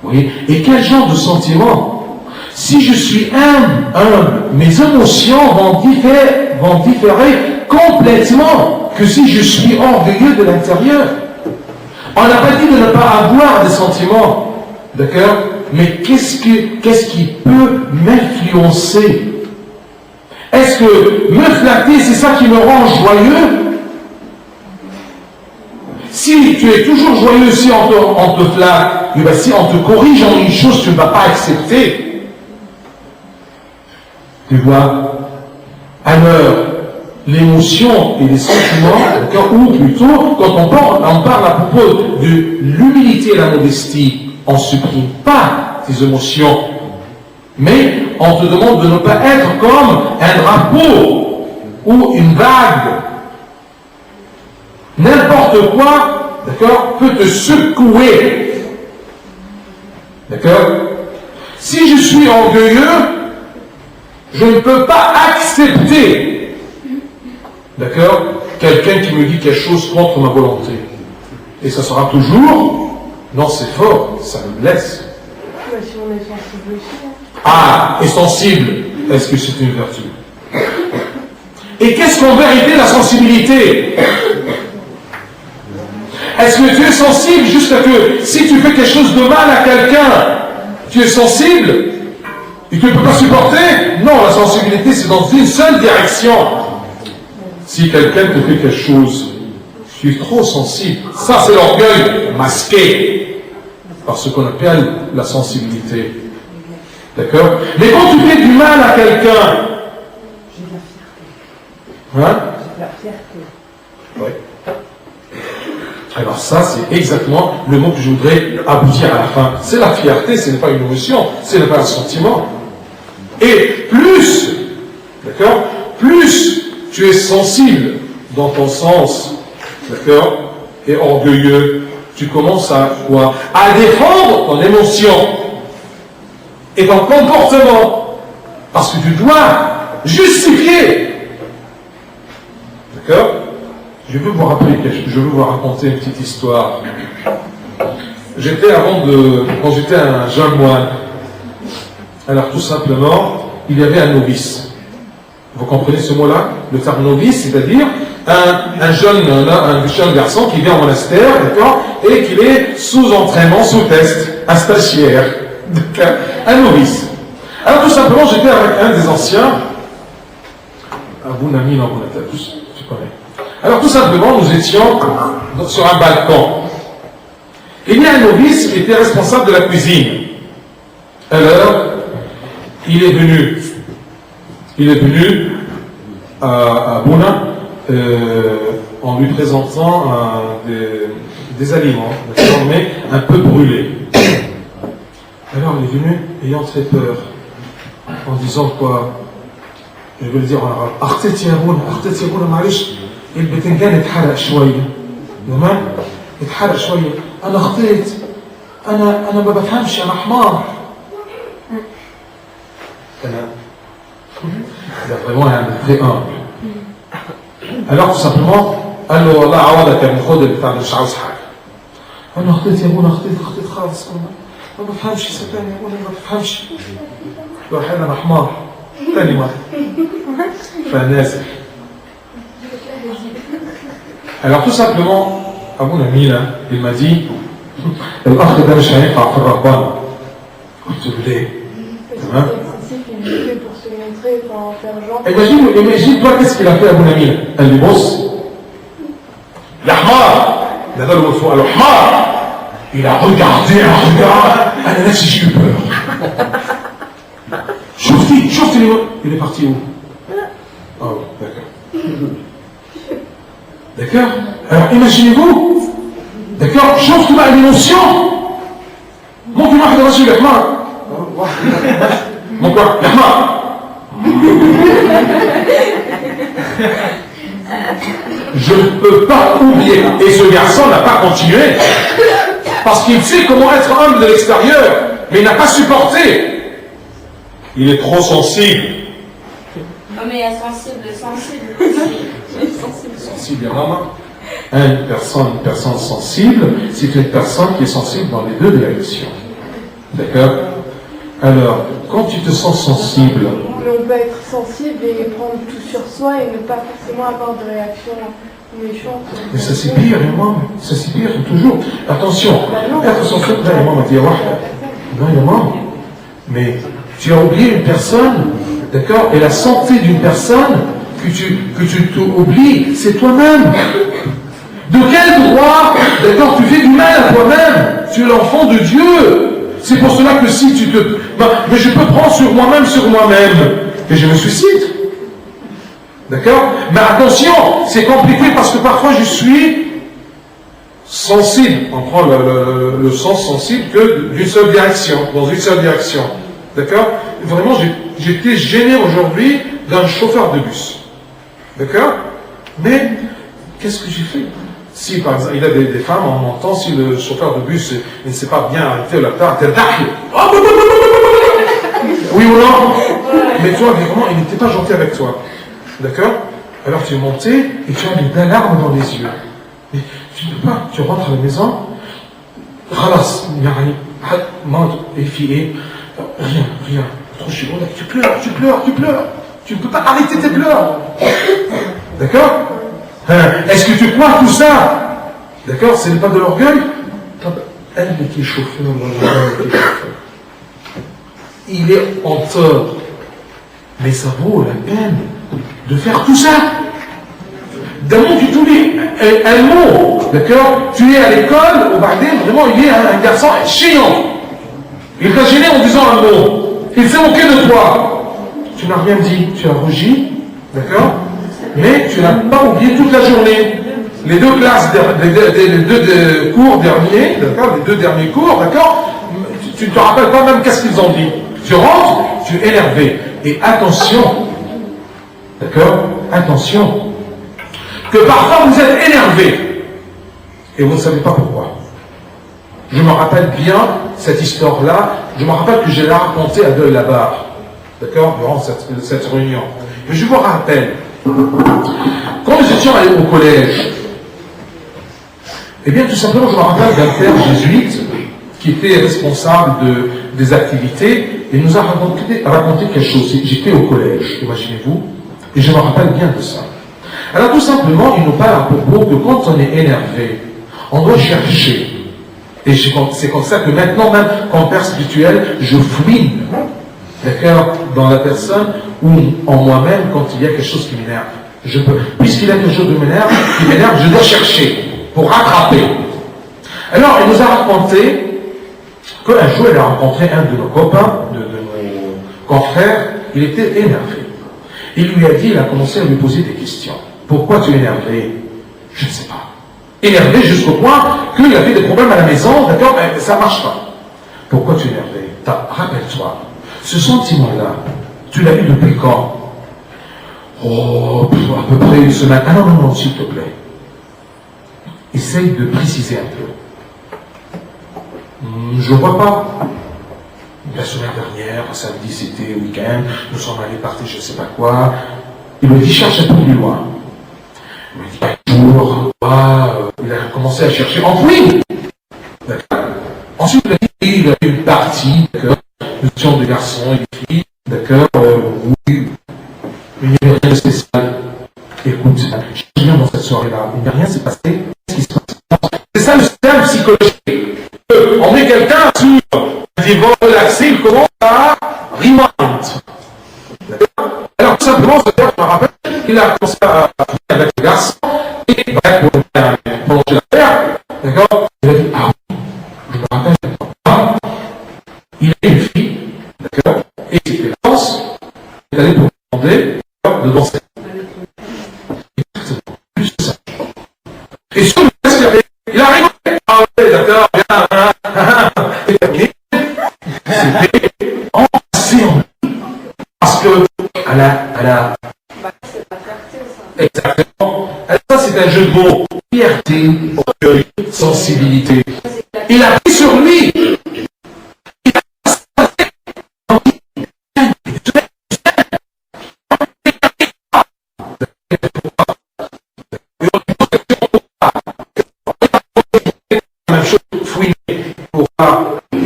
Oui. Et quel genre de sentiment? Si je suis humble, mes émotions vont différer complètement que si je suis orgueilleux de l'intérieur. On n'a pas dit de ne pas avoir des sentiments. D'accord? Mais qu'est-ce qui peut m'influencer? Est-ce que me flatter, c'est ça qui me rend joyeux? Si tu es toujours joyeux, si on te flatte, et bien si on te corrige en une chose, tu ne vas pas accepter. Tu vois? Alors, l'émotion et les sentiments, ou plutôt, quand on parle à propos de l'humilité et la modestie, on ne supprime pas tes émotions, mais on te demande de ne pas être comme un drapeau ou une vague. N'importe quoi, d'accord, peut te secouer. D'accord? Si je suis orgueilleux, je ne peux pas accepter, d'accord, quelqu'un qui me dit quelque chose contre ma volonté. Et ça sera toujours, non, c'est fort, ça me blesse. Mais si on est sensible aussi. Ah, et sensible, est-ce que c'est une vertu? Et qu'est-ce qu'en vérité la sensibilité? Est-ce que tu es sensible jusqu'à que si tu fais quelque chose de mal à quelqu'un, tu es sensible et tu ne peux pas supporter? Non, la sensibilité c'est dans une seule direction. Si quelqu'un te fait quelque chose, tu es trop sensible. Ça c'est l'orgueil masqué par ce qu'on appelle la sensibilité. D'accord? Mais quand tu fais du mal à quelqu'un, hein? Oui. Alors ça, c'est exactement le mot que je voudrais aboutir à la fin. C'est la fierté, ce n'est pas une émotion, ce n'est pas un sentiment. Et plus, d'accord, plus tu es sensible dans ton sens, d'accord, et orgueilleux, tu commences à quoi? À défendre ton émotion et ton comportement. Parce que tu dois justifier. D'accord? Je veux vous rappeler, je veux vous raconter une petite histoire. Quand j'étais un jeune moine, alors tout simplement, il y avait un novice. Vous comprenez ce mot-là? Le terme novice, c'est-à-dire un jeune garçon qui vient au monastère, d'accord, et qui est sous entraînement, sous test, un stagiaire, un novice. Alors tout simplement, j'étais avec un des anciens, Abou Nami, tu connais. Alors tout simplement, nous étions sur un balcon. Il y a un novice qui était responsable de la cuisine. Alors, il est venu à Bouna en lui présentant des aliments, mais un peu brûlés. Alors il est venu ayant très peur, en disant quoi? Je vais le dire en arabe. أخطيت يا بونا معلش البتنجان اتحرق شوية. تمام؟ اتحرق شوية. أنا خطيت. أنا ما بفهمش أنا حمار. Il a vraiment un très humble. Alors tout simplement, قال له والله عوضك يا ابن خد البتاع مش عاوز حاجة. أنا خطيت يا بونا خطيت خالص. ما بفهمش صدقني يا بونا ما بفهمش. راح أنا حمار. ثاني مرة. فنازل. Alors tout simplement, Abou Namina, il m'a dit, الأخ ده مش هينفع في الرهبان. قلت له ليه؟ تمام؟ Imagine-toi qu'est-ce qu'il a fait à Abou Namina. Elle lui bosse. Il a حمار. Alors حمار. Il a regardé, أنا نفسي j'ai eu peur. شفتي il est parti où? Oh, d'accord. D'accord? Alors imaginez-vous, d'accord, شفتوا بقى l'émotion. ممكن واحد يرسل الحمار. ممكن الحمار. Je ne peux pas oublier. Et ce garçon n'a pas continué. Parce qu'il sait comment être humble de l'extérieur. Mais il n'a pas supporté. Il est trop sensible. Non mais il y a sensible. Sensible, maman. Une personne sensible, c'est une personne qui est sensible dans les deux directions. D'accord? Alors, quand tu te sens sensible... On peut être sensible et prendre tout sur soi et ne pas forcément avoir de réaction méchante. Mais ça c'est pire, maman. Ça c'est pire, toujours. Attention. Être sensible, là, maman m'a dit, non, maman. Mais tu as oublié une personne, d'accord, et la santé d'une personne que tu t'oublies, c'est toi-même. De quel droit, d'accord, tu fais du mal à toi-même? Tu es l'enfant de Dieu. C'est pour cela que si tu te... mais je peux prendre sur moi-même, et je me suicide. D'accord? Mais attention, c'est compliqué parce que parfois je suis sensible. On prend le sens sensible que d'une seule direction, dans une seule direction. D'accord? Vraiment, j'étais gêné aujourd'hui d'un chauffeur de bus. D'accord? Mais, qu'est-ce que j'ai fait? Si, par exemple, il y a des femmes, on entend, si le chauffeur de bus il ne sait pas bien arrêter la tarte, oui ou non? Mais toi, vraiment, il n'était pas gentil avec toi. D'accord? Alors tu es monté et tu as des larmes dans les yeux. Mais tu ne peux pas, tu rentres à la maison, ralas, rien. Trop chaud, tu pleures. Tu ne peux pas arrêter tes pleurs. D'accord? Est-ce que tu crois tout ça? D'accord? Ce n'est pas de l'orgueil? Elle était chauffeur, il est en tort. Mais ça vaut la peine de faire tout ça. D'un mot, tu t'oublies un mot. D'accord? Tu es à l'école, au Bardem, vraiment, il est un garçon chiant. Il t'a gêné en disant un mot. Il s'est moqué de toi. Tu n'as rien dit, tu as rougi. D'accord? Mais tu n'as pas oublié toute la journée. Les deux classes, les deux cours derniers, d'accord? Les deux derniers cours, d'accord? Tu ne te rappelles pas même qu'est-ce qu'ils ont dit. Tu rentres, tu es énervé. Et attention, d'accord? Attention, que parfois vous êtes énervé et vous ne savez pas pourquoi. Je me rappelle bien cette histoire-là. Je me rappelle que je l'ai racontée à Deuil-la-Barre, d'accord? Durant cette réunion. Mais je vous rappelle, quand nous étions allés au collège, eh bien, tout simplement, je me rappelle d'un père jésuite qui était responsable des activités et nous a raconté quelque chose. J'étais au collège, imaginez-vous, et je me rappelle bien de ça. Alors, tout simplement, il nous parle à propos que quand on est énervé, on doit chercher. Et c'est comme ça que maintenant, même qu'en père spirituel, je fouine, d'accord, dans la personne ou en moi-même quand il y a quelque chose qui m'énerve. Puisqu'il y a quelque chose qui m'énerve, je dois chercher pour rattraper. Alors, il nous a raconté qu'un jour, il a rencontré un de nos copains, de nos confrères, il était énervé. Il lui a dit, il a commencé à lui poser des questions. Pourquoi tu es énervé? Je ne sais pas. Énervé jusqu'au point qu'il avait des problèmes à la maison, d'accord, mais ça ne marche pas. Pourquoi tu es énervé? Rappelle-toi, ce sentiment-là, tu l'as eu depuis quand? Oh, à peu près une semaine. Ah non, s'il te plaît. Essaye de préciser un peu. Je ne vois pas. La semaine dernière, samedi, c'était week-end, nous sommes allés partir, je ne sais pas quoi. Il me dit, cherche un peu plus loin. Il me dit, un jour, il a commencé à chercher en fouine. D'accord. Ensuite, il a eu une partie, d'accord, nous étions des garçons et des filles, d'accord, oui, mais il n'y avait rien de spécial. Écoute, je viens dans cette soirée-là, il n'y a rien s'est passé, qu'est-ce qui se passe? C'est ça le système psychologique. On met quelqu'un sur un niveau relaxé, il commence à remind. Alors tout simplement, je me rappelle, il a commencé à faire avec le garçon, et bref, pour prolonger l'affaire, d'accord, il a dit, ah oui, je me rappelle, il a une fille, d'accord, et c'était la danse, il allait pour demander de danser. Plus que ça. Et sur le reste, il a rigolé. Ah ouais, d'accord, bien, et terminé. C'était encaissé en lui. Parce que, elle a. Exactement. Ça, c'est un jeu de mots. Fierté, orgueil, sensibilité. Il a pris sur lui.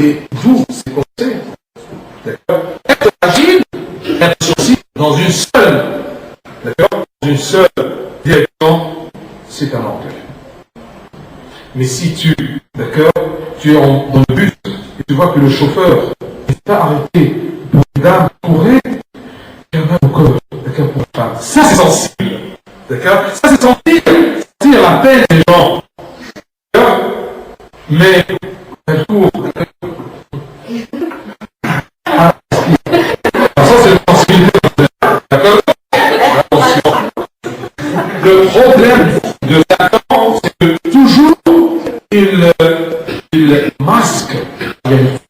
Et vous, c'est conseils. D'accord? Être agile, être sensible dans une seule, d'accord? Dans une seule direction, c'est un orgueil. Mais si tu, d'accord, tu es dans le but et tu vois que le chauffeur n'est pas arrêté pour une dame courir, Ça, c'est sensible. D'accord? Ça, c'est sentir la peine des gens. D'accord? Mais, un jour, ça, c'est la sensibilité. D'accord? Attention. Le problème de Satan, c'est que toujours, il masque la réalité.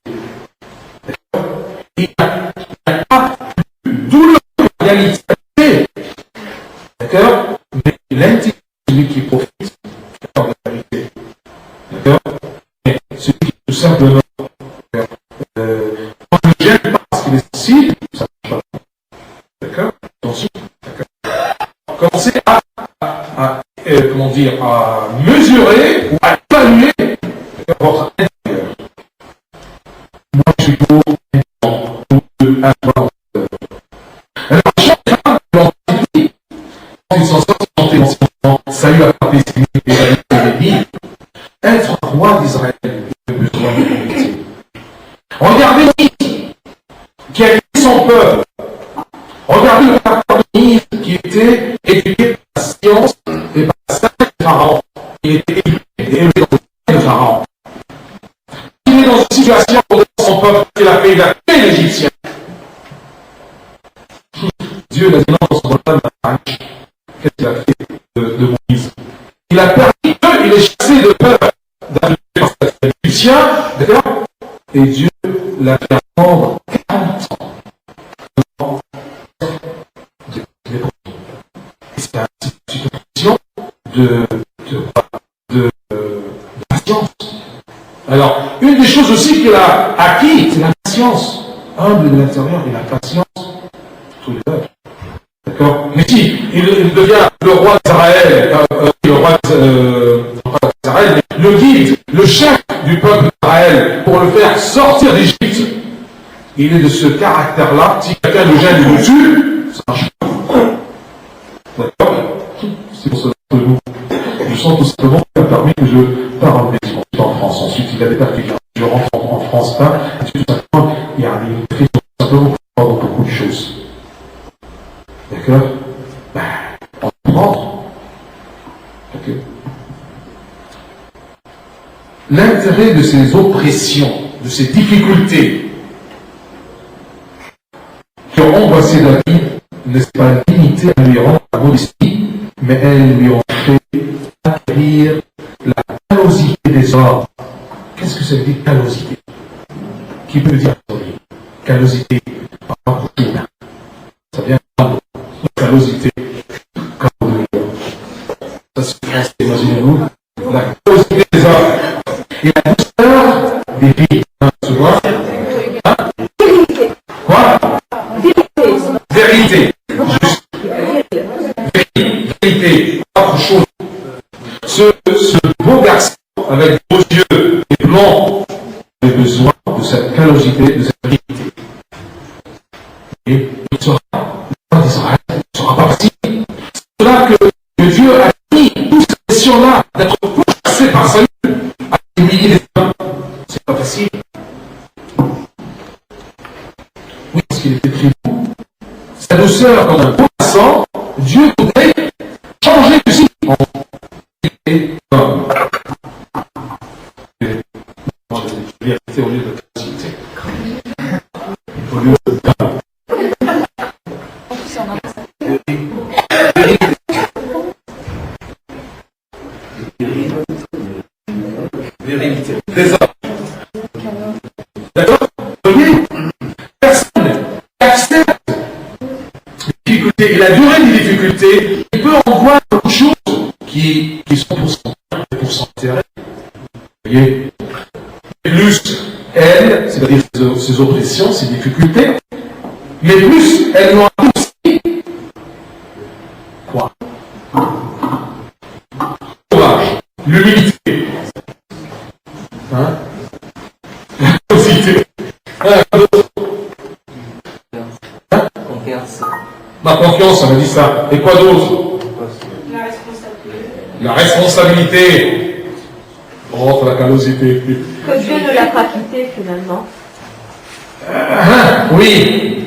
Il n'y a pas d'où la réalité. D'accord? Mais l'intelligence, celui qui profite de la vérité. D'accord? Mais celui qui tout simplement quand je gêne parce qu'il est sensible, ça ne marche pas. D'accord? Attention. D'accord? Commencez à comment dire, à mesurer ou à évaluer votre intérieur. Moi, je suis pour un bon. Alors, chacun leur dit, quand ils s'en sortent, salut à Paris, être roi d'Israël, il a besoin de vérité. Regardez Moïse, qui a élevé son peuple. Regardez le caractère de Moïse, qui était éduqué par la science et par la salle de Pharaon. Il était élevé dans le sein de Pharaon. Il est dans une situation où son peuple, il a fait l'Égyptien. Dieu l'a dit non dans son peuple. Qu'est-ce qu'il a fait de Moïse? Il a permis d'eux, il est chassé de peur d'un Égyptien, d'accord? Et Dieu l'a fait attendre 40 ans. C'est une situation de patience. Alors, une des choses aussi qu'il a acquis, c'est la patience. Humble de l'intérieur et la patience. Tous les peuples. D'accord? Mais si il devient le roi d'Israël, le guide, le chef du peuple d'Israël, pour le faire sortir d'Égypte, il est de ce caractère-là. Si quelqu'un le gêne ou le tue, ça marche pas. D'accord? C'est pour cela que je sens tout simplement qu'il a permis que je pars en Belgique, en France. Ensuite, il y a des perpétuations. Je rentre en France, pas. Et tout simplement, il y a une crise tout simplement pour beaucoup de choses. D'accord? On prend. Okay. L'intérêt de ces oppressions, de ces difficultés qui ont embrassé David n'est pas limité à lui rendre la modestie, mais elles lui ont fait acquérir la callosité des hommes. Qu'est-ce que ça veut dire callosité? Qui peut dire callosité par rapport au humain? Ça vient de callosité. Ça se passe, imaginez-vous, la callosité des hommes et la douceur des vies. Tu vois? Hein? Quoi? Vérité. Juste. Vérité. Autre chose. Ce beau garçon avec des beaux yeux et blancs avait besoin de cette callosité, de cette vérité. Et il sera le roi d'Israël, il ne sera pas parti. C'est là que Dieu a mis toute cette question-là d'être pourchassé par Saül à humilier les hommes. C'est pas facile. Oui, parce qu'il était très beau. Sa douceur comme un beau passant, Dieu voulait changer de site. Et comme vérité au lieu de facilité. Au lieu de vérité. Des hommes. D'accord? Voyez, personne accepte les difficultés et la durée des difficultés. Il peut en voir beaucoup de choses qui sont pour son bien et pour son intérêt. Vous voyez? Plus elle, c'est-à-dire ses oppressions, ses difficultés, mais plus elles l'ont adouci. Quoi? Courage, l'humilité, hein? La positivité. Confiance. Ma confiance, ça m'a dit ça. Et quoi d'autre? La responsabilité. La responsabilité. Oh, la callosité. Que Dieu ne l'a pas quitté finalement. Oui.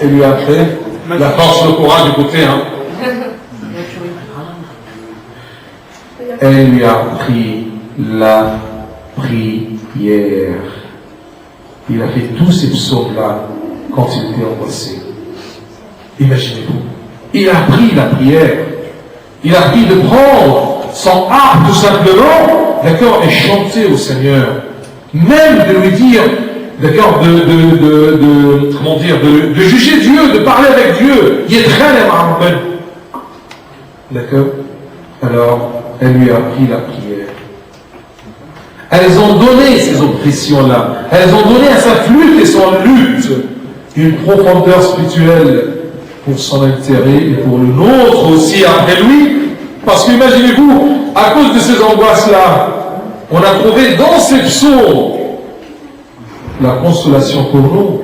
Et lui après, La force, le courage, écoutez, hein. Elle lui a appris la prière. Il a fait tous ces psaumes-là quand il était angoissé. Imaginez-vous. Il a appris la prière. Il a appris de prendre son harpe tout simplement, d'accord, et chanter au Seigneur. Même de lui dire, d'accord, comment dire, de juger Dieu, de parler avec Dieu. Il est très aimable. D'accord. Alors, elle lui a appris la prière. Elles ont donné ces oppressions-là. Elles ont donné à sa flûte et son lutte une profondeur spirituelle pour son intérêt et pour le nôtre aussi après lui. Parce qu'imaginez-vous, à cause de ces angoisses-là, on a trouvé dans ces psaumes la consolation pour nous,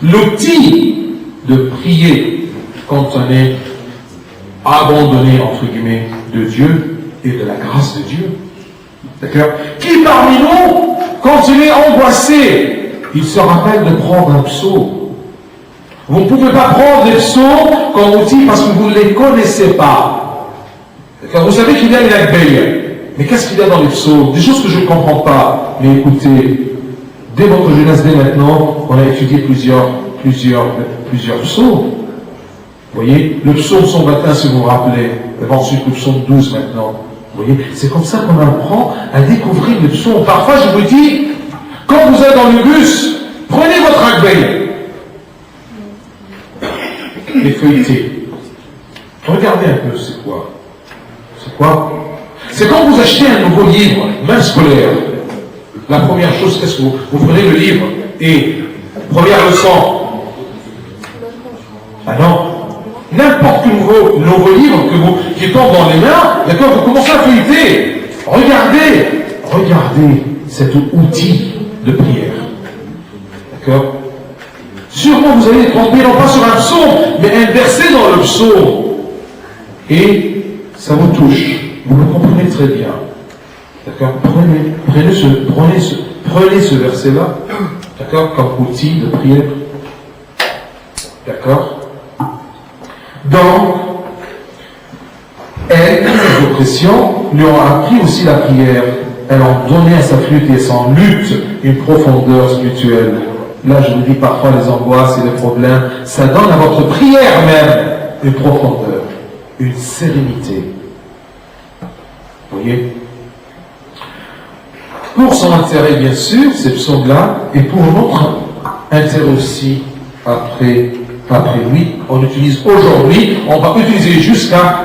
l'outil de prier quand on est abandonné, entre guillemets, de Dieu et de la grâce de Dieu. D'accord? Qui parmi nous, quand il est angoissé, il se rappelle de prendre un psaume? Vous ne pouvez pas prendre les psaumes comme outil parce que vous ne les connaissez pas. D'accord? Vous savez qu'il y a une abeille. Mais qu'est-ce qu'il y a dans les psaumes? Des choses que je ne comprends pas. Mais écoutez, dès votre jeunesse, dès maintenant, on a étudié plusieurs psaumes. Vous voyez, le psaume 121, si vous vous rappelez, et ensuite le psaume 12 maintenant. Vous voyez, c'est comme ça qu'on apprend à découvrir les psaumes. Parfois, je vous dis, quand vous êtes dans le bus, prenez votre abeille et feuilletez. Regardez un peu, c'est quoi? C'est quoi? C'est quand vous achetez un nouveau livre, même scolaire. La première chose, qu'est-ce que vous prenez le livre et première leçon. Ah non. N'importe quel nouveau livre qui tombe dans les mains, d'accord, vous commencez à feuilleter. Regardez cet outil de prière. D'accord? Sûrement vous allez tomber non pas sur un psaume, mais un verset dans le psaume. Et ça vous touche. Vous le comprenez très bien. D'accord? Prenez ce verset-là, d'accord, comme outil de prière. D'accord? Donc, elles, les oppressions, lui ont appris aussi la prière. Elles ont donné à sa flûte et son lutte une profondeur spirituelle. Là, je vous dis parfois les angoisses et les problèmes, ça donne à votre prière même une profondeur, une sérénité. Vous voyez? Pour son intérêt, bien sûr, ces psaumes-là, et pour notre intérêt aussi, après lui, on utilise aujourd'hui, on va utiliser jusqu'à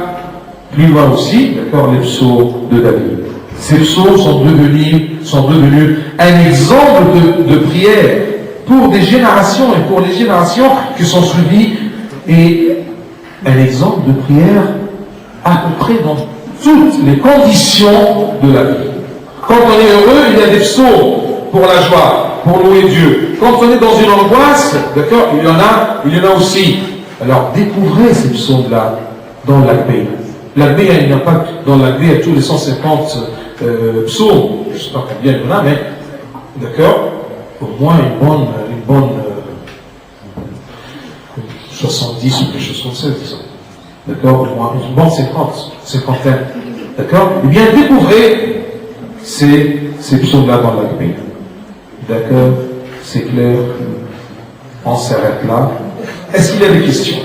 plus loin aussi, d'accord, les psaumes de David. Ces psaumes sont devenus un exemple de prière pour des générations et pour les générations qui sont suivies, et un exemple de prière à peu près dans toutes les conditions de la vie. Quand on est heureux, il y a des psaumes pour la joie, pour louer Dieu. Quand on est dans une angoisse, d'accord, il y en a aussi. Alors découvrez ces psaumes-là dans l'abbé. L'abbé, il n'y a pas dans l'abbé à tous les 150 psaumes. Je ne sais pas combien il y en a, mais d'accord, au moins une bonne 70 ou quelque chose comme ça, disons. D'accord, au moins une bonne cinquantaine. D'accord. Eh bien, découvrez ces psaumes-là dans la Bible. D'accord? C'est clair? On s'arrête là. Est-ce qu'il y a des questions?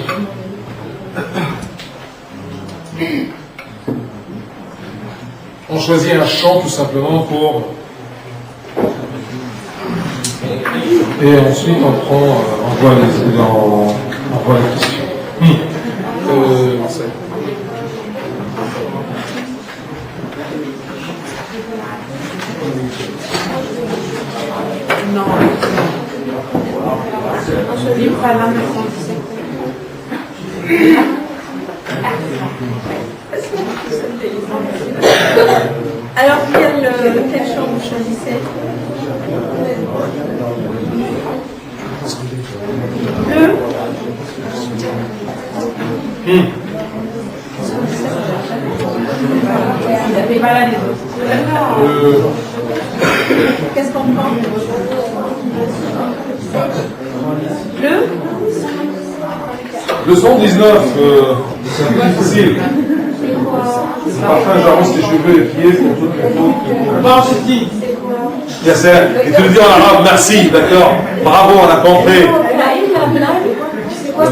On choisit un chant tout simplement pour... Et ensuite on voit les questions. Marcel. Non. Ce livre à la 917. Alors, quel chant vous choisissez? Le Vous pas là les autres. Qu'est-ce qu'on prend? Le Le 119, c'est un peu difficile. Parfum, j'arrose tes cheveux et pieds pour toutes les fautes. Non, je dis. Yasser, et tu le dis en arabe, merci, d'accord. Bravo, on a compris. C'est quoi ça?